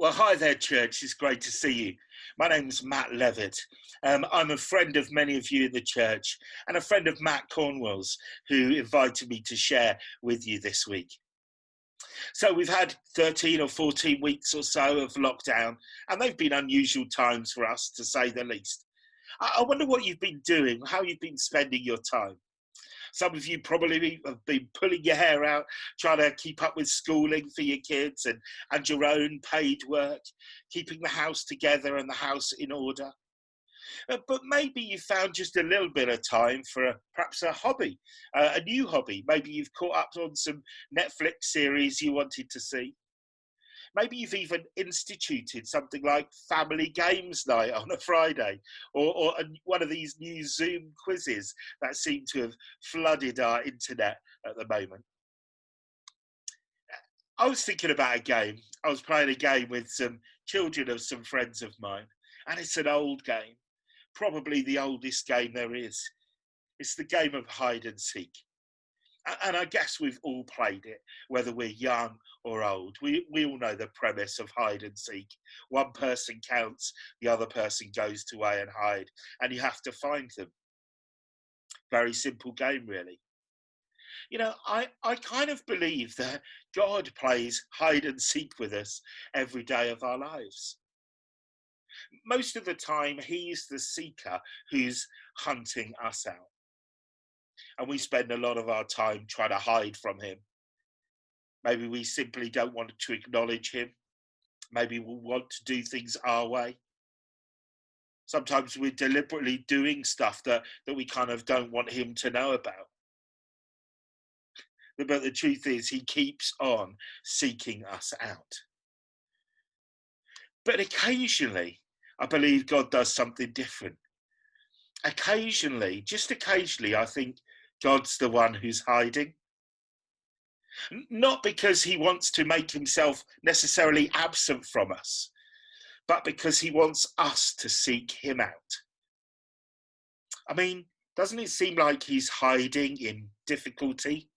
Well, hi there, church. It's great to see you. My name's Matt Levett. I'm a friend of many of you in the church and a friend of Matt Cornwell's, who invited me to share with you this week. So we've had 13 or 14 weeks or so of lockdown, and they've been unusual times for us, to say the least. I wonder what you've been doing, how you've been spending your time. Some of you probably have been pulling your hair out, trying to keep up with schooling for your kids and your own paid work, keeping the house together and the house in order. But maybe you found just a little bit of time for perhaps a hobby, a new hobby. Maybe you've caught up on some Netflix series you wanted to see. Maybe you've even instituted something like family games night on a Friday, or one of these new Zoom quizzes that seem to have flooded our internet at the moment. I was thinking about a game. I was playing a game with some children of some friends of mine, and it's an old game, probably the oldest game there is. It's the game of hide and seek. And I guess we've all played it, whether we're young or old. We all know the premise of hide and seek. One person counts, the other person goes to away and hide, and you have to find them. Very simple game, really. You know, I kind of believe that God plays hide and seek with us every day of our lives. Most of the time, he's the seeker who's hunting us out. And we spend a lot of our time trying to hide from him. Maybe we simply don't want to acknowledge him. Maybe we want to do things our way. Sometimes we're deliberately doing stuff that we kind of don't want him to know about. But the truth is, he keeps on seeking us out. But occasionally, I believe God does something different. Occasionally, just occasionally, I think God's the one who's hiding. Not because he wants to make himself necessarily absent from us, but because he wants us to seek him out. I mean, doesn't it seem like he's hiding in difficulty,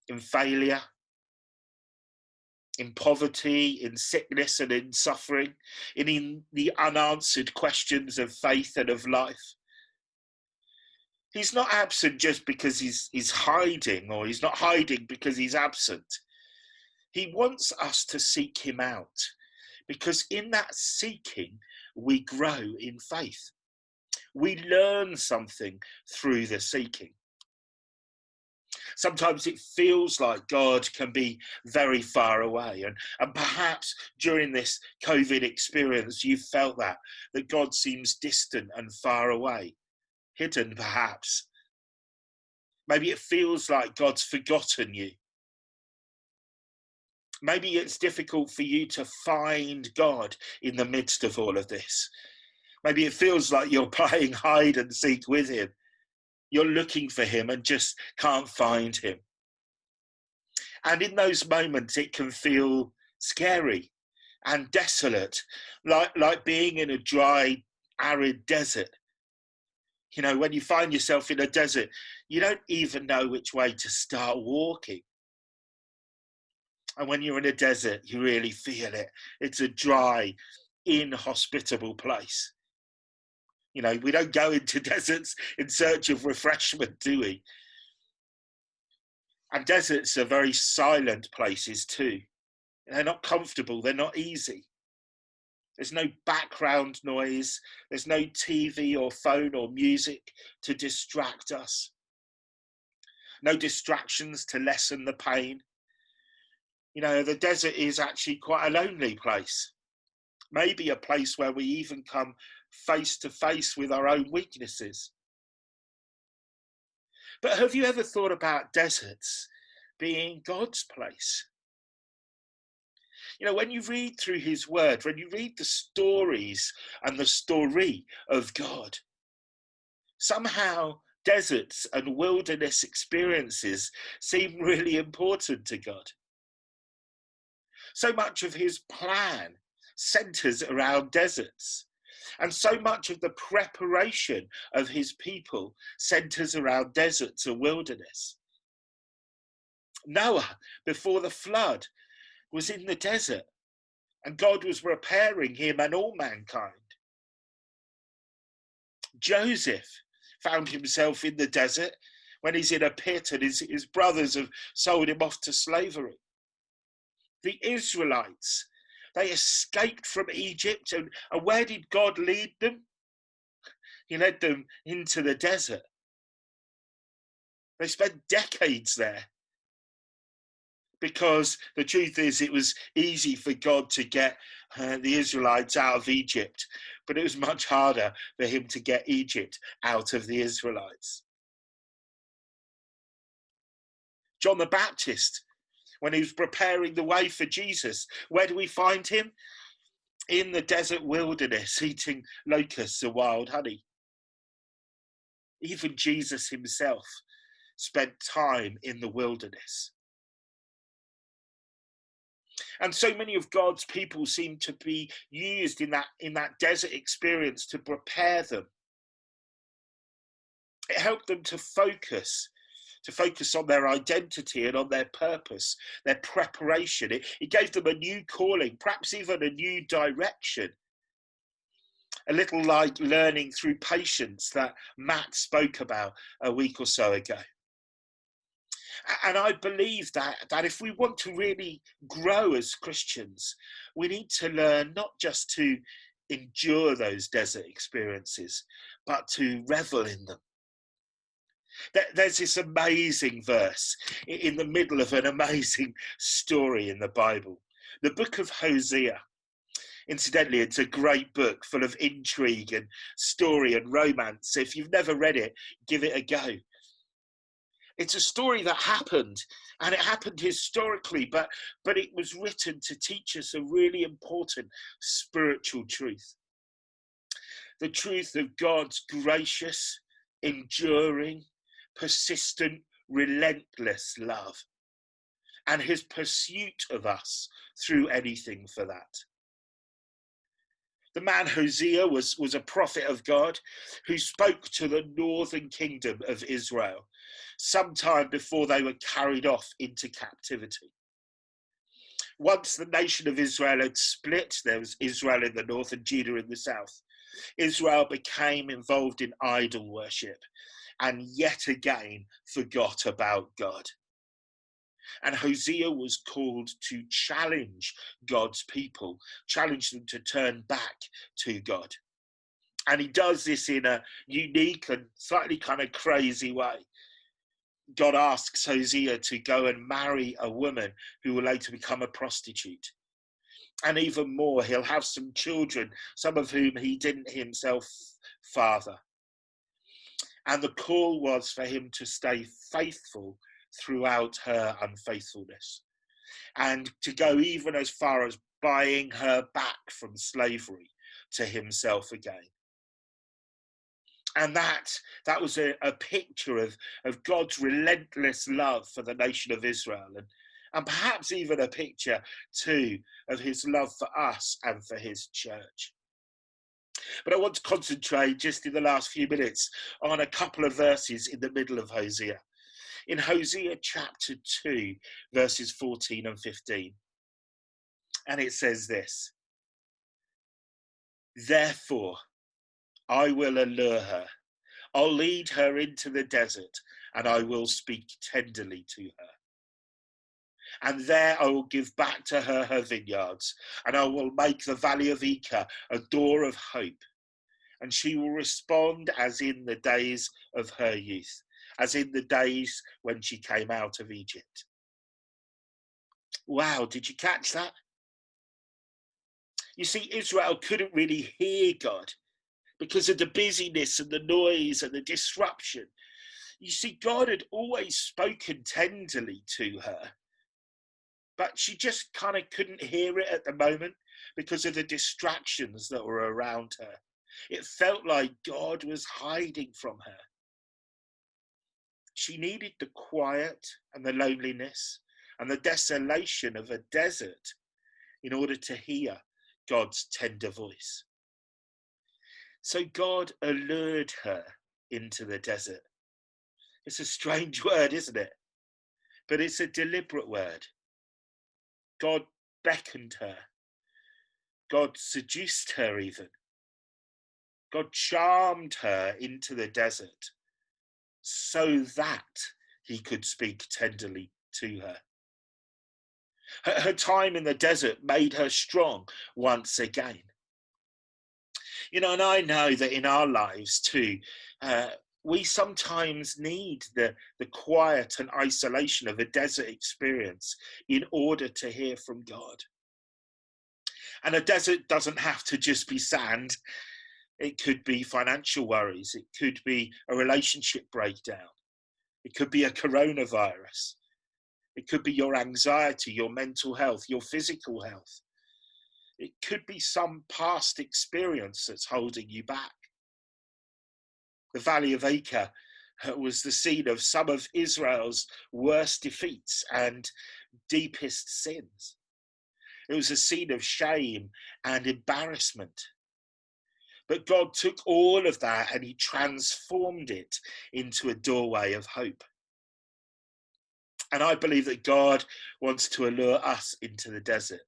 in failure, in poverty, in sickness and in suffering, in the unanswered questions of faith and of life? He's not absent just because he's hiding, or he's not hiding because he's absent. He wants us to seek him out, because in that seeking, we grow in faith. We learn something through the seeking. Sometimes it feels like God can be very far away. And perhaps during this COVID experience, you felt that God seems distant and far away. Hidden, perhaps. Maybe it feels like God's forgotten you. Maybe it's difficult for you to find God in the midst of all of this. Maybe it feels like you're playing hide and seek with him. You're looking for him and just can't find him. And in those moments, it can feel scary and desolate, like being in a dry, arid desert. You know, when you find yourself in a desert, you don't even know which way to start walking. And when you're in a desert, you really feel it. It's a dry, inhospitable place. You know, we don't go into deserts in search of refreshment, do we? And deserts are very silent places too. They're not comfortable, they're not easy. There's no background noise. There's no TV or phone or music to distract us. No distractions to lessen the pain. You know, the desert is actually quite a lonely place. Maybe a place where we even come face to face with our own weaknesses. But have you ever thought about deserts being God's place? You know, when you read through his word, when you read the stories and the story of God, somehow deserts and wilderness experiences seem really important to God. So much of his plan centers around deserts, and so much of the preparation of his people centers around deserts and wilderness. Noah, before the flood, was in the desert, And God was preparing him and all mankind. Joseph found himself in the desert when he's in a pit and his brothers have sold him off to slavery. The Israelites, they escaped from Egypt, and where did God lead them? He led them into the desert. They spent decades there because the truth is it was easy for God to get the Israelites out of Egypt, but it was much harder for him to get Egypt out of the Israelites. John the Baptist, when he was preparing the way for Jesus, where do we find him? In the desert wilderness, eating locusts and wild honey. Even Jesus himself spent time in the wilderness. And so many of God's people seem to be used in that desert experience to prepare them. It helped them to focus on their identity and on their purpose, their preparation. It gave them a new calling, perhaps even a new direction. A little like learning through patience that Matt spoke about a week or so ago. And I believe that if we want to really grow as Christians, we need to learn not just to endure those desert experiences, but to revel in them. There's this amazing verse in the middle of an amazing story in the Bible, the book of Hosea. Incidentally, it's a great book full of intrigue and story and romance. If you've never read it, give it a go. It's a story that happened, and it happened historically, but it was written to teach us a really important spiritual truth. The truth of God's gracious, enduring, persistent, relentless love, and his pursuit of us through anything for that. The man Hosea was a prophet of God who spoke to the northern kingdom of Israel sometime before they were carried off into captivity. Once the nation of Israel had split, there was Israel in the north and Judah in the south. Israel became involved in idol worship and yet again forgot about God. And Hosea was called to challenge God's people, challenge them to turn back to God. And he does this in a unique and slightly kind of crazy way. God asks Hosea to go and marry a woman who will later become a prostitute. And even more, he'll have some children, some of whom he didn't himself father. And the call was for him to stay faithful throughout her unfaithfulness, and to go even as far as buying her back from slavery to himself again. And that was a picture of God's relentless love for the nation of Israel, and perhaps even a picture too of his love for us and for his church. But I want to concentrate just in the last few minutes on a couple of verses in the middle of Hosea. In Hosea chapter 2, verses 14 and 15. And it says this: "Therefore, I will allure her. I'll lead her into the desert, and I will speak tenderly to her. And there I will give back to her her vineyards, and I will make the valley of Echa a door of hope. And she will respond as in the days of her youth, as in the days when she came out of Egypt." Wow, did you catch that? You see, Israel couldn't really hear God because of the busyness and the noise and the disruption. You see, God had always spoken tenderly to her, but she just kind of couldn't hear it at the moment because of the distractions that were around her. It felt like God was hiding from her. She needed the quiet and the loneliness and the desolation of a desert in order to hear God's tender voice. So God allured her into the desert. It's a strange word, isn't it? But it's a deliberate word. God beckoned her God seduced her even. God charmed her into the desert so that he could speak tenderly to her. Her time in the desert made her strong once again. And I know that in our lives too, we sometimes need the quiet and isolation of a desert experience in order to hear from God. And a desert doesn't have to just be sand. It could be financial worries. It could be a relationship breakdown. It could be a coronavirus. It could be your anxiety, your mental health, your physical health. It could be some past experience that's holding you back. The Valley of Acre was the scene of some of Israel's worst defeats and deepest sins. It was a scene of shame and embarrassment. But God took all of that and he transformed it into a doorway of hope. And I believe that God wants to allure us into the desert,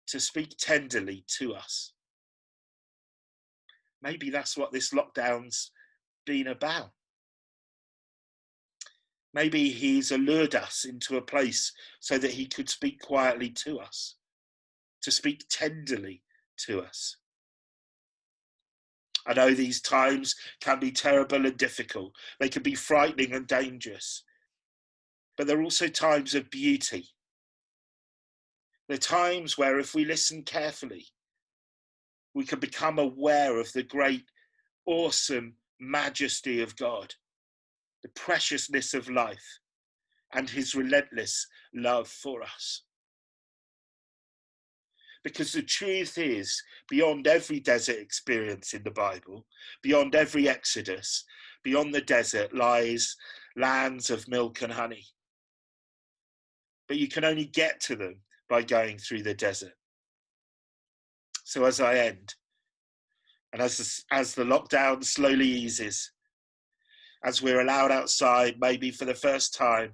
to speak tenderly to us. Maybe that's what this lockdown's been about. Maybe he's allured us into a place so that he could speak quietly to us, to speak tenderly to us. I know these times can be terrible and difficult. They can be frightening and dangerous. But they're also times of beauty. They're times where if we listen carefully, we can become aware of the great, awesome majesty of God, the preciousness of life, and his relentless love for us. Because the truth is, beyond every desert experience in the Bible, beyond every Exodus, beyond the desert lies lands of milk and honey. But you can only get to them by going through the desert. So as I end, and as the lockdown slowly eases, as we're allowed outside, maybe for the first time,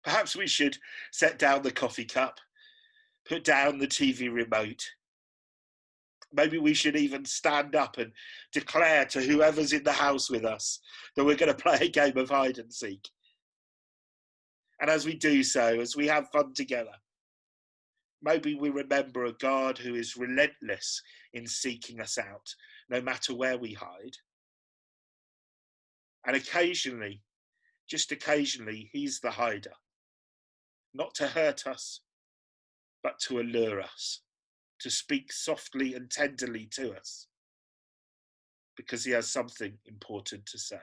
perhaps we should set down the coffee cup, put down the TV remote. Maybe we should even stand up and declare to whoever's in the house with us that we're going to play a game of hide and seek. And as we do so, as we have fun together, maybe we remember a God who is relentless in seeking us out, no matter where we hide. And occasionally, just occasionally, he's the hider, not to hurt us, but to allure us, to speak softly and tenderly to us, because he has something important to say.